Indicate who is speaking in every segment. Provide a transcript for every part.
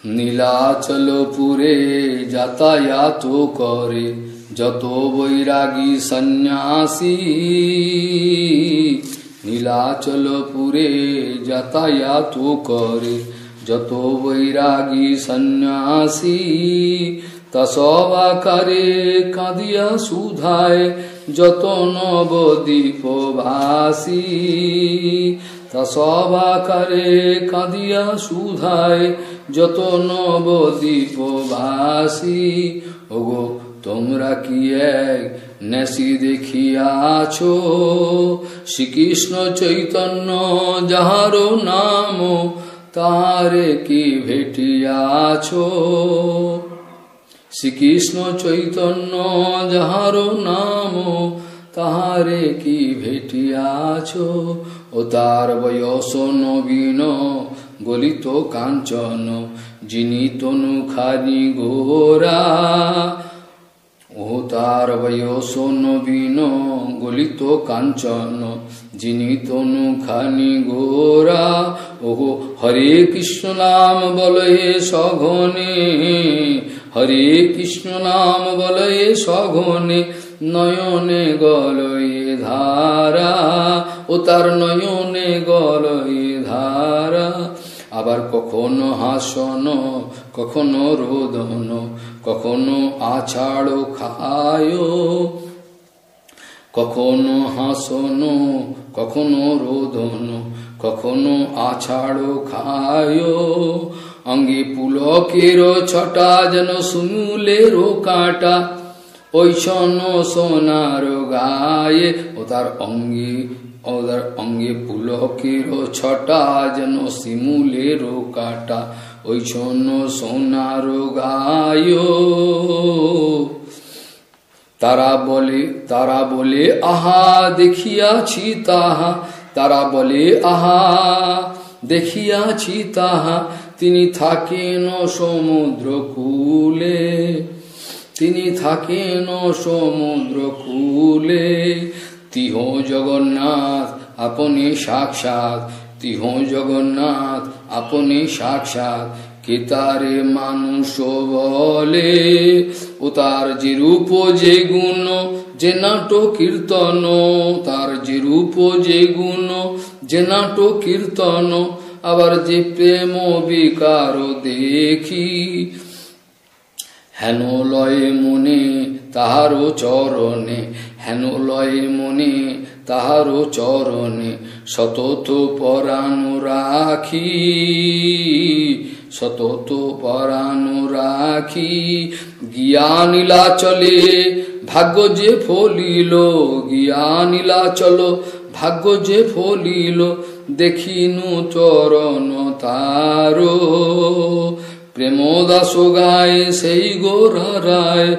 Speaker 1: নীলাচলপুরে যাতায়াত করে যত বৈরাগী সন্ন্যাসী, নীলাচলপুরে যাতায়াত করে যত বৈরাগী সন্ন্যাসী, তা সব আকারে কাঁদিয়া সুধায় যত নবদ্বীপবাসী, তা সব আকারে কাঁদিয়া সুধায় যত নবদ্বীপবাসী। ওগো তোমরা কি এক নেশি দেখিয়াছ শ্রীকৃষ্ণ চৈতন্য যাহার নাম, তারে কি ভেটিয়াছ? শ্রীকৃষ্ণ চৈতন্য যাহার নাম, তাহারে কি ভেটিয়াছ? ও তার বয়স নবীন গলিত কাঞ্চন, যিনি তনুখানি গোরা। ও তার বয়স নবীন গলিত কাঞ্চন, যিনি তনুখানি গোরা। ওগো হরে কৃষ্ণ নাম বলয়ে সঘনে, হরে কৃষ্ণ নাম বলয়ে সঘনে, নয়নে গলয়ে ধারা। ও তার নয়নে গলয়ে ধারা। আবার কখনো হাসন, কখনো রোদন, কখনো আছাড়ো খায়, কখনো হাসন, কখনো রোদন, কখনো আছাড়ো খায়। অঙ্গে পুলকের ছটা যেন সুমূলের কাঁটা, ঐশন সোনার গায়ে। ও তার অঙ্গে পুলকের ছটা যেন শিমুলের কাঁটা, ঐশন সোনার গায়। তারা বলে আহা দেখিয়াছি তাহা, তারা বলে আহা দেখিয়াছি তাহা, তিনি থাকেন সমুদ্র কূলে, তিনি থাকেন সমুদ্র কূলে। তিহ জগন্নাথ আপনি সাক্ষাৎ, তিহ জগন্নাথ আপনি সাক্ষাৎ, কে তারে মানুষ বলে। ও তার যে রূপ যে গুণ যে নাট কীর্তন, তার যে রূপ যে গুণ যে নাট কীর্তন, আবার যে প্রেম বিকার দেখি, হেন লয়ে মনে তাহারও চরণে, হেন লয়ে মনে তাহারও চরণে, সতত পরাণ রাখি, সতত পরাণ রাখি। গিয়া নীলাচলে ভাগ্য যে ফলিল, গিয়া নীলাচল ভাগ্য যে ফলিল, দেখিনু চরণ তারো। প্রেমদাস গায় সেই গোরা রায়,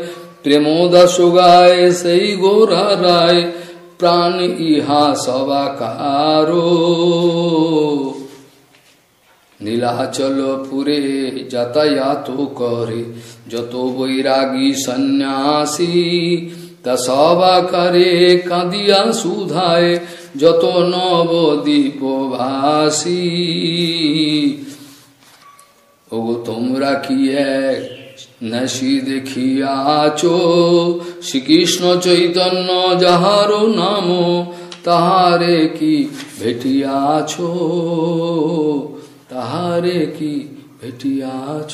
Speaker 1: প্রেমদাস গায় সেই গোরা রায়, প্রাণ ইহা সবাকারো। নীলাচলপুরে যাতায়াত করে যত বৈরাগী সন্ন্যাসী, তা সবাকারে কাঁদিয়া সুধায় যত নবদ্বীপবাসী। ওগো তোমরা কি এক নেশি দেখিয়াছ শ্রীকৃষ্ণ চৈতন্য যাহার নাম, তাহারে কি ভেটিয়াছ? তাহারে কি ভেটিয়াছ?